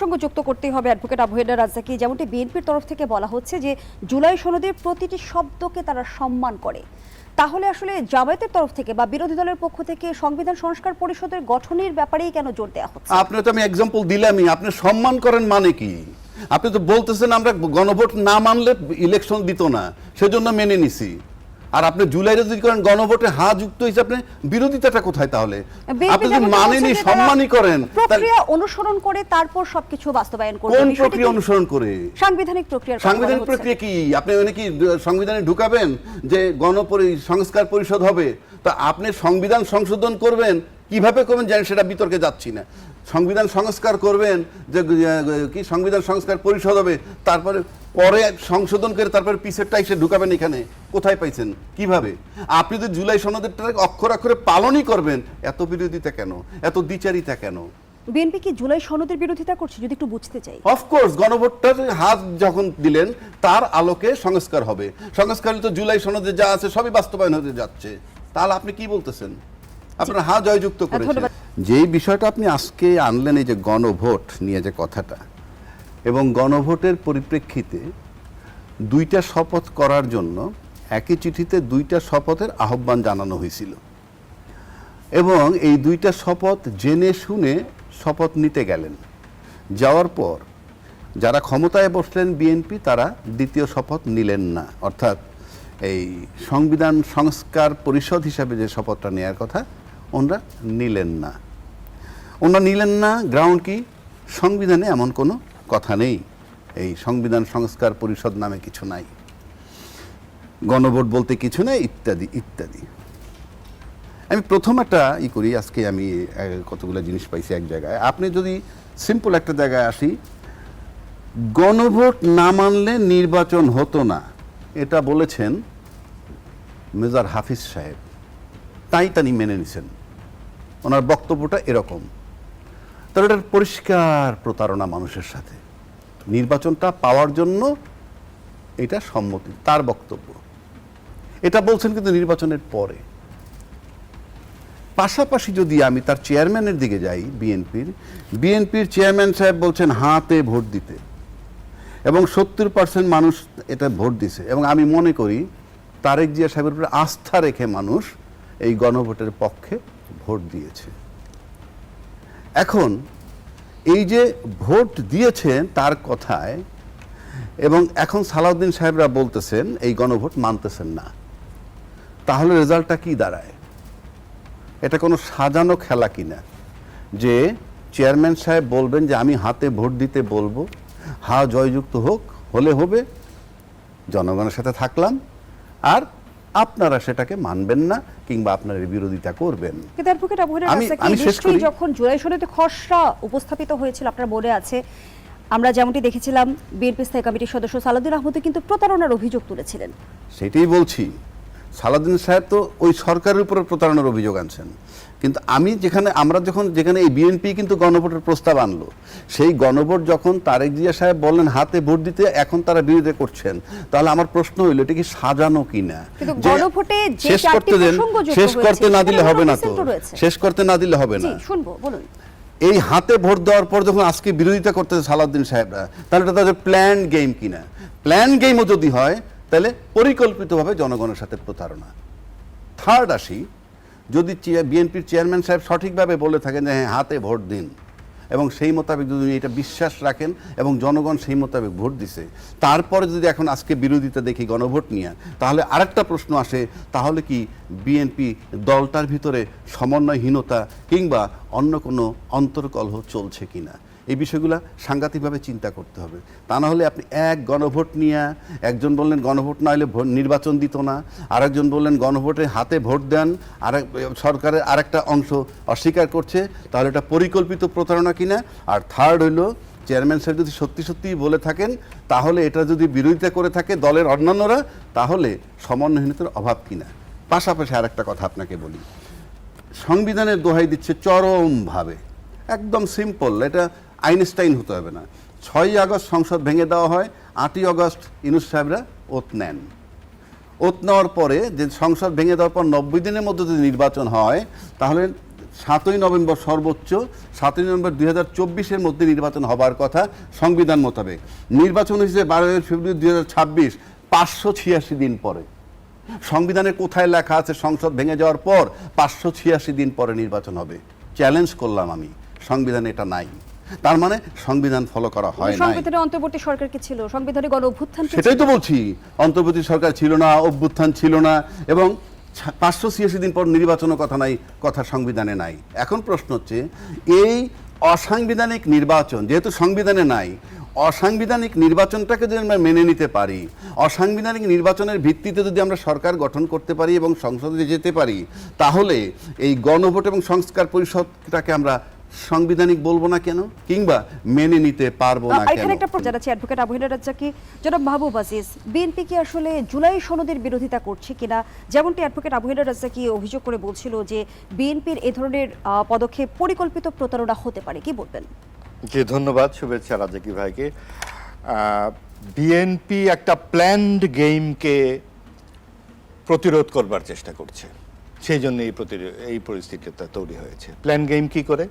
সঙ্গে যুক্ত করতে হবে অ্যাডভোকেট আবু হেডার রাজ্জাকি। যেমনটি বিএনপির তরফ থেকে বলা হচ্ছে যে জুলাই সনদের প্রতিটি শব্দকে তারা সম্মান করে, তাহলে আসলে জামায়াতের তরফ থেকে বা বিরোধী দলের পক্ষ থেকে সংবিধান সংস্কার পরিষদের গঠনের ব্যাপারেই কেন জোর দেওয়া হচ্ছে? আপনি তো আমি এক্সাম্পল দিলামই, আপনি সম্মান করেন মানে কি? আপনি তো বলতেছেন আমরা গণভোট না মানলে ইলেকশন দিত না, সেজন্য মেনে নিছি। আর আপনি জুলাইরে যদি করেন গণভোটে হা যুক্ত হিসেবে বিরোধিতাটা কোথায়? তাহলে আপনি যদি মানেনি সম্মানই করেন, প্রক্রিয়া অনুসরণ করে তারপর সবকিছু বাস্তবায়ন করবে। কোন প্রক্রিয়া অনুসরণ করে? সাংবিধানিক প্রক্রিয়া। সাংবিধানিক প্রক্রিয়া কি? আপনি মানে কি সংবিধানে ঢুকাবেন যে সংস্কার পরিষদ হবে? তা আপনি সংবিধান সংশোধন করবেন, কিভাবে করবেন জানেন, সেটা বিতর্কে যাচ্ছি না। সংবিধান সংস্কার করবেন যে কি সংবিধান সংস্কার পরিষদ হবে, তারপরে পরে সংশোধন করে তারপরে পিছেরটা এসে ঢুকাবেন এখানে, কোথায় পাইছেন? কিভাবে? আপনি যদি জুলাই সনদেরটা অক্ষর অক্ষরে পালনই করবেন, এত বিরোধিতা কেন, এত দ্বিচারিতা কেন? বিএনপি কি জুলাই সনদের বিরোধিতা করছে যদি একটু বুঝতে চাই? অফকোর্স, গণভোটটার হাত যখন দিলেন তার আলোকে সংস্কার হবে। সংস্কার তো জুলাই সনদে যা আছে সবই বাস্তবায়ন হতে যাচ্ছে। তাহলে আপনি কি বলতেছেন? আপনার হা জয়যুক্ত করেছেন। যেই বিষয়টা আপনি আজকে আনলেন, এই যে গণভোট নিয়ে যে কথাটা, এবং গণভোটের পরিপ্রেক্ষিতে দুইটা শপথ করার জন্য একই চিঠিতে দুইটা শপথের আহ্বান জানানো হয়েছিল, এবং এই দুইটা শপথ জেনে শুনে শপথ নিতে গেলেন। যাওয়ার পর যারা ক্ষমতায় বসলেন বিএনপি, তারা দ্বিতীয় শপথ নিলেন না, অর্থাৎ এই সংবিধান সংস্কার পরিষদ হিসাবে যে শপথটা নেওয়ার কথা ওনারা নিলেন না। গ্রাউন্ড কি? সংবিধানে এমন কোনো কথা নেই, এই সংবিধান সংস্কার পরিষদ নামে কিছু নাই, গণভোট বলতে কিছু নেই, ইত্যাদি ইত্যাদি। আমি প্রথম একটা করি, আজকে আমি কতগুলো জিনিস পাইছি এক জায়গায়। আপনি যদি সিম্পল একটা জায়গায় আসি, গণভোট না মানলে নির্বাচন হতো না, এটা বলেছেন মেজর হাফিজ সাহেব, তাই তিনি মেনে নিছেন। ওনার বক্তব্যটা এরকম। তাহলে এটা পরিষ্কার প্রতারণা মানুষের সাথে। নির্বাচনটা পাওয়ার জন্য এটা সম্মতি, তার বক্তব্য। এটা বলছেন কিন্তু নির্বাচনের পরে। পাশাপাশি যদি আমি তার চেয়ারম্যানের দিকে যাই, বিএনপির চেয়ারম্যান সাহেব বলছেন হাতে ভোট দিতে, এবং 70% মানুষ এটা ভোট দিছে। এবং আমি মনে করি তারেক জিয়া সাহেবের উপরে আস্থা রেখে মানুষ এই গণভোটের পক্ষে ভোট দিয়েছে। এখন এই যে ভোট দিয়েছেন তার কথায়, এবং এখন সালাউদ্দিন সাহেবরা বলতেছেন এই গণভোট মানতেছেন না, তাহলে রেজাল্টটা কি দাঁড়ায়? এটা কোনো সাজানো খেলা কিনা যে চেয়ারম্যান সাহেব বলবেন যে আমি হাতে ভোট দিতে বলবো, হা জয়যুক্ত হোক, হলে হবে, জনগণের সাথে থাকলাম, আর আপনারা সেটাকে মানবেন না কিংবা আপনারা বিরোধিতা করবেন। আমি শেষ করি। যখন জুলাই সনদে খসড়া উপস্থাপিত হয়েছিল, আপনার মনে আছে, আমরা যেমনটি দেখেছিলাম বিএনপি স্থায়ী কমিটির সদস্য সালাউদ্দিন আহমেদ কিন্তু প্রতারণার অভিযোগ তুলেছিলেন। সেটাই বলছি, সালাউদ্দিন সাহেব তো ওই সরকারের উপরে প্রতারণার অভিযোগ আনছেন। কিন্তু যেখানে এই বিএনপি কিন্তু গণভোটের প্রস্তাব আনলো, সেই গণভোট যখন তারেক জিয়া সাহেব বললেন হাতে ভোট দিতে, এখন তারা বিরোধিতা করছেন। তাহলে আমার প্রশ্ন হইল, এটা কি সাজানো কিনা? শেষ করতে না দিলে হবে না, তো শেষ করতে না দিলে হবে না। এই হাতে ভোট দেওয়ার পর যখন আজকে বিরোধিতা করতেছে সালাউদ্দিন সাহেবরা, তাহলে এটা তাদের প্ল্যান গেম কিনা? প্ল্যান গেমও যদি হয়, তাহলে পরিকল্পিতভাবে জনগণের সাথে প্রতারণা। থার্ড আসি, যদি বিএনপির চেয়ারম্যান সাহেব সঠিকভাবে বলে থাকেন যে হ্যাঁ হাতে ভোট দিন, এবং সেই মোতাবেক যদি এটা বিশ্বাস রাখেন এবং জনগণ সেই মোতাবেক ভোট দিছে, তারপরে যদি এখন আজকে বিরোধিতা দেখি গণভোট নিয়ে, তাহলে আরেকটা প্রশ্ন আসে, তাহলে কি বিএনপি দলটার ভিতরে সমন্বয়হীনতা কিংবা অন্য কোনো অন্তর্কলহ চলছে কিনা? এই বিষয়গুলো সাংঘাতিকভাবে চিন্তা করতে হবে। তা না হলে আপনি এক গণভোট নিয়ে, একজন বললেন গণভোট না হলে নির্বাচন দিত না, আরেকজন বললেন গণভোটে হাতে ভোট দেন, সরকারের আরেকটা অংশ অস্বীকার করছে, তাহলে এটা পরিকল্পিত প্রতারণা কিনা? আর থার্ড হইল, চেয়ারম্যান সাহেব যদি সত্যি সত্যিই বলে থাকেন, তাহলে এটা যদি বিরোধিতা করে থাকে দলের অন্যান্যরা, তাহলে সমন্বয়হীনতার অভাব কিনা? পাশাপাশি আরেকটা কথা আপনাকে বলি, সংবিধানের দোহাই দিচ্ছে চরমভাবে, একদম সিম্পল, এটা আইনস্টাইন হতে হবে না। 6ই আগস্ট সংসদ ভেঙে দেওয়া হয়, 8ই আগস্ট ইউনূস সাহেবরা ওত নেন। ওত নেওয়ার পরে যে সংসদ ভেঙে দেওয়ার পর 90 দিনের মধ্যে যদি নির্বাচন হয়, তাহলে 7ই নভেম্বর সর্বোচ্চ, 7ই নভেম্বর 2024-এর মধ্যে নির্বাচন হবার কথা সংবিধান মোতাবেক। নির্বাচন হয়েছে 12 ফেব্রুয়ারি 2026, 586 দিন পরে। সংবিধানে কোথায় লেখা আছে সংসদ ভেঙে যাওয়ার পর 586 দিন পরে নির্বাচন হবে? চ্যালেঞ্জ করলাম আমি, সংবিধানে এটা নাই। তার মানে সংবিধান ফলো করা হয় না। সংবিধানে অন্তর্বর্তী সরকার কি ছিল? সংবিধানে গণ অভ্যুত্থান, সেটাই তো বলছি, অন্তর্বর্তী সরকার ছিল না, অভ্যুত্থান ছিল না, এবং 586 দিন পর নির্বাচনের কথা নাই, কথা সংবিধানে নাই। এখন প্রশ্ন হচ্ছে, এই অসাংবিধানিক নির্বাচন যেহেতু সংবিধানে নাই, অসাংবিধানিক নির্বাচনটাকে যদি আমরা মেনে নিতে পারি, অসাংবিধানিক নির্বাচনের ভিত্তিতে যদি আমরা সরকার গঠন করতে পারি এবং সংসদে যেতে পারি, তাহলে এই গণভোট এবং সংস্কার পরিষদটাকে আমরা সাংবিধানিক বলবো না কেন, কিংবা মেনে নিতে পারবো না কেন? এখানে একটা প্রশ্ন আছে অ্যাডভোকেট আবু রাজ্জাকি, জনাব মাহবুব আজিজ, বিএনপি কি আসলে জুলাই সনদের বিরোধিতা করছে কিনা? যেমনটি অ্যাডভোকেট আবু রাজ্জাকি অভিযোগ করে বলছিল যে বিএনপির এই ধরনের পদক্ষেপ পরিকল্পিত প্রতারণা হতে পারে, কি বলবেন? জি, ধন্যবাদ, শুভেচ্ছা রাজ্জাকি ভাইকে। বিএনপি একটা প্ল্যান্ড গেমকে প্রতিরোধ করবার চেষ্টা করছে, সেই জন্য এই পরিস্থিতিটা তৈরি হয়েছে। প্ল্যান গেম কি করে?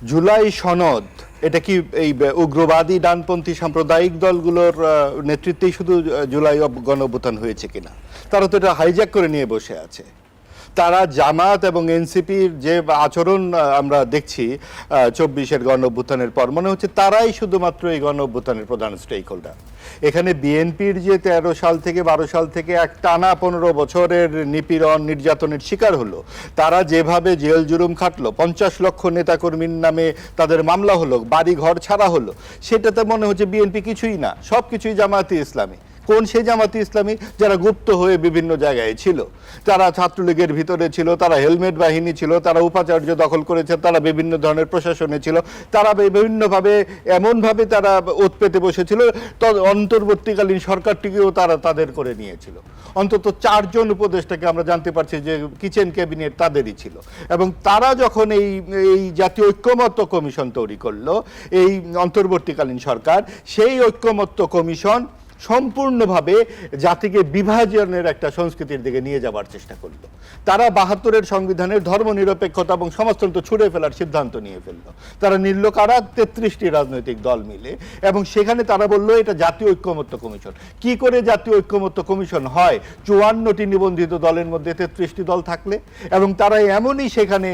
জুলাই সনদ, এটা কি এই উগ্রবাদী ডানপন্থী সাম্প্রদায়িক দলগুলোর নেতৃত্বেই শুধু জুলাই গণঅভ্যুত্থান হয়েছে কিনা? তারা তো এটা হাইজ্যাক করে নিয়ে বসে আছে। তারা জামাত এবং এনসিপির যে আচরণ আমরা দেখছি 24-এর গণঅভ্যুত্থানের পর, মনে হচ্ছে তারাই শুধুমাত্র এই গণঅভ্যুত্থানের প্রধান স্টেক হোল্ডার। এখানে বিএনপির যে 13 সাল থেকে 12 সাল থেকে এক টানা 15 বছরের নিপীড়ন নির্যাতনের শিকার হলো, তারা যেভাবে জেল জুলুম খাটলো, 50 লক্ষ নেতাকর্মীর নামে তাদের মামলা হলো, বাড়ি ঘর ছাড়া হলো, সেটাতে মনে হচ্ছে বিএনপি কিছুই না, সব কিছুই জামায়াতে ইসলামী। কোন সেই জামাতে ইসলামী যারা গুপ্ত হয়ে বিভিন্ন জায়গায় ছিল? তারা ছাত্রলীগের ভিতরে ছিল, তারা হেলমেট বাহিনী ছিল, তারা উপাচার্য দখল করেছে, তারা বিভিন্ন ধরনের প্রশাসনে ছিল, তারা বিভিন্নভাবে এমনভাবে তারা ওত পেতে বসেছিল, অন্তর্বর্তীকালীন সরকারটিকেও তারা তাদের করে নিয়েছিল। অন্তত 4 জন উপদেষ্টাকে আমরা জানতে পারছি যে কিচেন ক্যাবিনেট তাদেরই ছিল। এবং তারা যখন এই জাতীয় ঐক্যমত্য কমিশন তৈরি করলো, এই অন্তর্বর্তীকালীন সরকার, সেই ঐক্যমত্য কমিশন সম্পূর্ণভাবে জাতিকে বিভাজনের একটা সংস্কৃতির দিকে নিয়ে যাবার চেষ্টা করলো। তারা 72-এর সংবিধানের ধর্মনিরপেক্ষতা এবং সমাজতন্ত্র ছুড়ে ফেলার সিদ্ধান্ত নিয়ে ফেললো। তারা নিল কারা? 33টি রাজনৈতিক দল মিলে, এবং সেখানে তারা বললো এটা জাতীয় ঐক্যমত্য কমিশন। কি করে জাতীয় ঐক্যমত্য কমিশন হয় 54টি নিবন্ধিত দলের মধ্যে 33টি দল থাকলে? এবং তারা এমনই সেখানে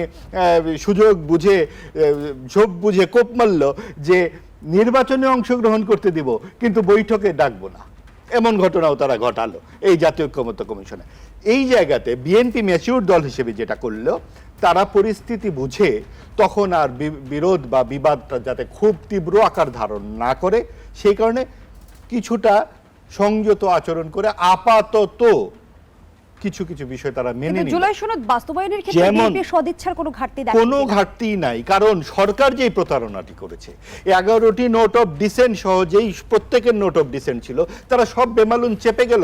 সুযোগ বুঝে, ঝোপ বুঝে কোপ মারল যে নির্বাচনে অংশগ্রহণ করতে দিব কিন্তু বৈঠকে ডাকবো না, এমন ঘটনাও তারা ঘটালো এই জাতীয় ঐক্যমত্য কমিশনে। এই জায়গাতে বিএনপি ম্যাচিউর দল হিসেবে যেটা করলো, তারা পরিস্থিতি বুঝে তখন আর বিরোধ বা বিবাদটা যাতে খুব তীব্র আকার ধারণ না করে, সেই কারণে কিছুটা সংযত আচরণ করে আপাতত কিছু কিছু বিষয় তারা মেনে নিল। জুলাই সনদ বাস্তবায়নের ক্ষেত্রে বিএনপির সদিচ্ছার কোনো ঘাটতি দেখা যায়? কোনো ঘাটতি নাই, কারণ সরকার যেই প্রতারণাটি করেছে, 11টি নোট অফ ডিসেন্ট সহ যেই প্রত্যেকের নোট অফ ডিসেন্ট ছিল, তারা সব বেমালুন চেপে গেল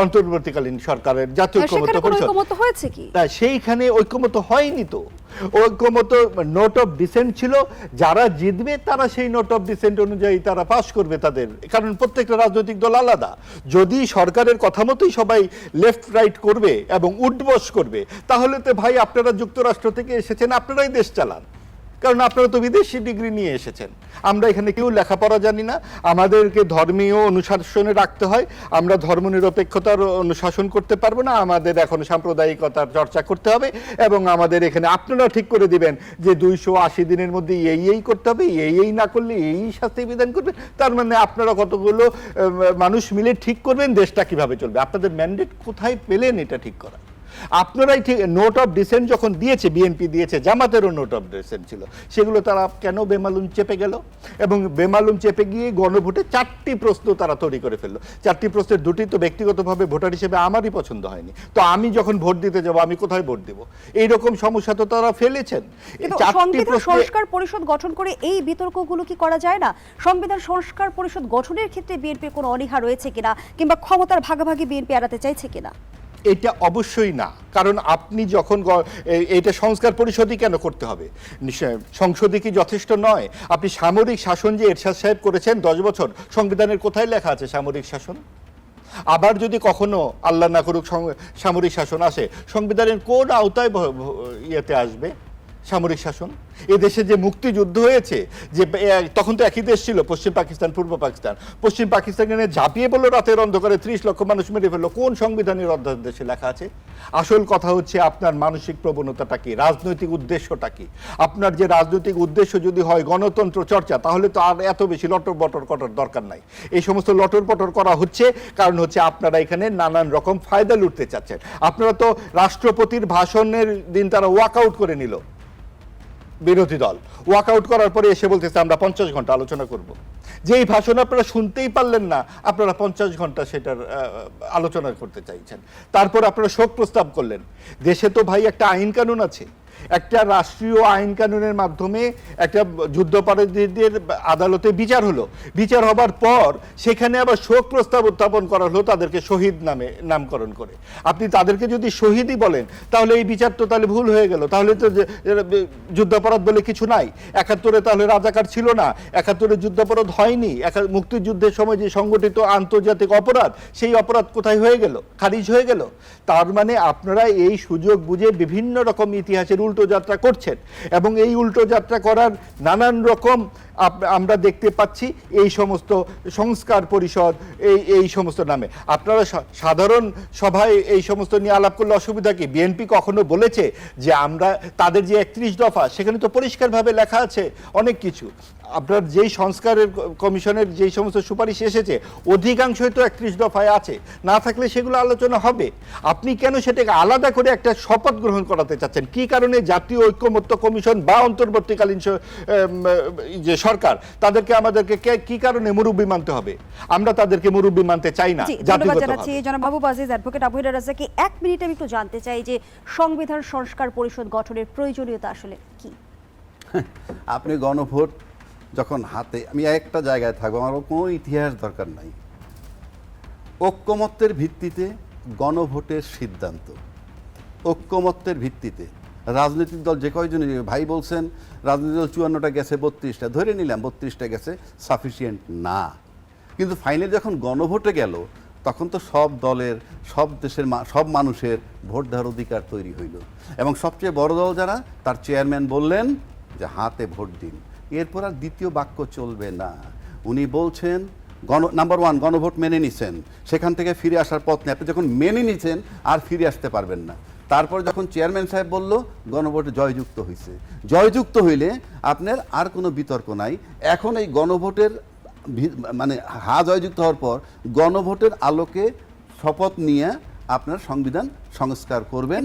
অন্তর্বর্তীকালীন সরকারের জাতীয় ঐক্যমত্য পরিষদ। হয়েছে কি? সেইখানে ঐক্যমত্য হয়নি তো। ঐক্যমত্য নোট অফ ডিসেন্ট ছিল, যারা জিতবে তারা সেই নোট অফ ডিসেন্ট অনুযায়ী তারা পাস করবে তাদের, কারণ প্রত্যেকটা রাজনৈতিক দল আলাদা। যদি সরকারের কথা মতোই সবাই লেফট রাইট করবে এবং উঠবস করবে, তাহলে তো ভাই আপনারা যুক্তরাষ্ট্র থেকে এসেছেন, আপনারাই দেশ চালান, কারণ আপনারা তো বিদেশি ডিগ্রি নিয়ে এসেছেন। আমরা এখানে কেউ লেখাপড়া জানি না, আমাদেরকে ধর্মীয় অনুশাসনে রাখতে হয়, আমরা ধর্মনিরপেক্ষতার অনুশাসন করতে পারবো না, আমাদের এখন সাম্প্রদায়িকতার চর্চা করতে হবে, এবং আমাদের এখানে আপনারা ঠিক করে দিবেন যে 280 দিনের মধ্যে এই করতে হবে, এই না করলে এই শাস্তি বিধান করবে। তার মানে আপনারা কতগুলো মানুষ মিলে ঠিক করবেন দেশটা কিভাবে চলবে। আপনাদের ম্যান্ডেট কোথায় পেলেন এটা ঠিক করা? আপনারাই ঠিক নোট অফ ডিসেন্ট যখন দিয়েছে, বিএনপি দিয়েছে, জামাতেরও নোট অফ ডিসেন্ট ছিল, সেগুলো তারা কেন বেমালুম চেপে গেল? এবং বেমালুম চেপে গিয়ে গণভোটে 4টি প্রশ্ন তারা তৈরি করে ফেললো। 4টি প্রশ্নের 2টি তো ব্যক্তিগতভাবে ভোটার হিসেবে আমারই পছন্দ হয়নি, তো আমি যখন ভোট দিতে যাব আমি কোথায় ভোট দেব? এইরকম সমস্যা তো তারা ফেলেছেন। সংবিধান সংস্কার পরিষদ গঠন করে এই বিতর্কগুলো কি করা যায় না? সংবিধান সংস্কার পরিষদ গঠনের ক্ষেত্রে বিএনপির কোনো অনীহা রয়েছে কিনা, কিংবা ক্ষমতার ভাগাভাগি বিএনপি এড়াতে চাইছে কিনা? এটা অবশ্যই না, কারণ আপনি যখন এটা সংস্কার পরিষদই কেন করতে হবে? সংসদে কি যথেষ্ট নয়? আপনি সামরিক শাসন যে এরশাদ সাহেব করেছেন 10 বছর, সংবিধানের কোথায় লেখা আছে সামরিক শাসন? আবার যদি কখনো আল্লাহ না করুক সামরিক শাসন আসে, সংবিধানের কোন আওতায় ইয়েতে আসবে সামরিক শাসন? এ দেশে যে মুক্তিযুদ্ধ হয়েছে, যে তখন তো একই দেশ ছিল, পশ্চিম পাকিস্তান পূর্ব পাকিস্তান, পশ্চিম পাকিস্তানে ঝাঁপিয়ে পড়লো রাতের অন্ধকারে, 30 লক্ষ মানুষ মেরে ফেললো, কোন সংবিধানের অধ্যাদেশে লেখা আছে? আসল কথা হচ্ছে আপনার মানসিক প্রবণতাটা কি, রাজনৈতিক উদ্দেশ্যটা কি? আপনার যে রাজনৈতিক উদ্দেশ্য যদি হয় গণতন্ত্র চর্চা, তাহলে তো আর এত বেশি লটর বটর করার দরকার নাই। এই সমস্ত লটর পটর করা হচ্ছে কারণ হচ্ছে আপনারা এখানে নানান রকম ফায়দা লুটতে চাচ্ছেন। আপনারা তো রাষ্ট্রপতির ভাষণের দিন তারা ওয়াকআউট করে নিল, বিরোধী দল ওয়াকআউট করার পরে এসে বলতেছে আমরা 50 ঘন্টা আলোচনা করব। যেই ভাষণ আপনারা শুনতেই পারলেন না, আপনারা 50 ঘন্টা সেটার আলোচনা করতে চাইছেন। তারপর আপনারা শোক প্রস্তাব করলেন। দেশে তো ভাই একটা আইন কানুন আছে, একটা রাষ্ট্রীয় আইন কানুনের মাধ্যমে একটা যুদ্ধাপরাধীদের আদালতে বিচার হলো, বিচার হবার পর সেখানে আবার শোক প্রস্তাব উত্থাপন করা হলো তাদেরকে শহীদ নামে নামকরণ করে। আপনি তাদেরকে যদি শহীদই বলেন তাহলে এই বিচার তো তাহলে ভুল হয়ে গেল, তাহলে তো যুদ্ধাপরাধ বলে কিছু নাই। 71-এ তাহলে রাজাকার ছিল না, 71-এ যুদ্ধাপরাধ হয়নি, মুক্তিযুদ্ধের সময় যে সংগঠিত আন্তর্জাতিক অপরাধ, সেই অপরাধ কোথায় হয়ে গেল, খারিজ হয়ে গেল। তার মানে আপনারা এই সুযোগ বুঝে বিভিন্ন রকম ইতিহাসের উল্টো যাত্রা করছেন, এবং এই উল্টো যাত্রা করার নানান রকম আমরা দেখতে পাচ্ছি এই সমস্ত সংস্কার পরিষদ, এই সমস্ত নামে। আপনারা সাধারণ সভায় এই সমস্ত নিয়ে আলাপ করলে অসুবিধা কি? বিএনপি কখনো বলেছে যে আমরা তাদের যে 31 দফা, সেখানে তো পরিষ্কারভাবে লেখা আছে অনেক কিছু। আপনার যেই সংস্কারের কমিশনের যেই সমস্ত সুপারিশ এসেছে অধিকাংশই তো 31 দফায় আছে, না থাকলে সেগুলো আলোচনা হবে। আপনি কেন সেটাকে আলাদা করে একটা শপথ গ্রহণ করাতে চাচ্ছেন? কি কারণে জাতীয় ঐক্যমত্য কমিশন বা অন্তর্বর্তীকালীন যে সরকার, তাদেরকে আমাদেরকে কি কারণে মুরব্বি মানতে হবে? আমরা তাদেরকে মুরব্বি মানতে চাই না। জনাব আবু বাজিজ, অ্যাডভোকেট আবু হেডার রাজাকে 1 মিনিটে আমি একটু জানতে চাই যে সংবিধান সংস্কার পরিষদ গঠনের প্রয়োজনীয়তা আসলে কি? আপনি গণভোট যখন হাতে, আমি একটা জায়গায় থাকবো, আমার কোনো ইতিহাস দরকার নাই। ঐক্যমত্যের ভিত্তিতে গণভোটের সিদ্ধান্ত, ঐক্যমত্যের ভিত্তিতে রাজনৈতিক দল যে কয়জনই, ভাই বলছেন রাজনৈতিক দল 54টা গেছে, 32টা ধরে নিলাম, 32টা গেছে, সাফিসিয়েন্ট না। কিন্তু ফাইনালি যখন গণভোটে গেল তখন তো সব দলের, সব দেশের, সব মানুষের ভোট দেওয়ার অধিকার তৈরি হইল, এবং সবচেয়ে বড় দল যারা, তার চেয়ারম্যান বললেন যে হাতে ভোট দিন। এরপর আর দ্বিতীয় বাক্য চলবে না। উনি বলছেন নাম্বার 1 গণভোট মেনে নিছেন, সেখান থেকে ফিরে আসার পথ নেই। আপনি যখন মেনে নিছেন আর ফিরে আসতে পারবেন না। তারপর যখন চেয়ারম্যান সাহেব বলল গণভোটে জয়যুক্ত হয়েছে, জয়যুক্ত হইলে আপনার আর কোনো বিতর্ক নাই। এখন এই গণভোটের মানে জয়যুক্ত হওয়ার পর গণভোটের আলোকে শপথ নিয়ে আপনার সংবিধান সংস্কার করবেন।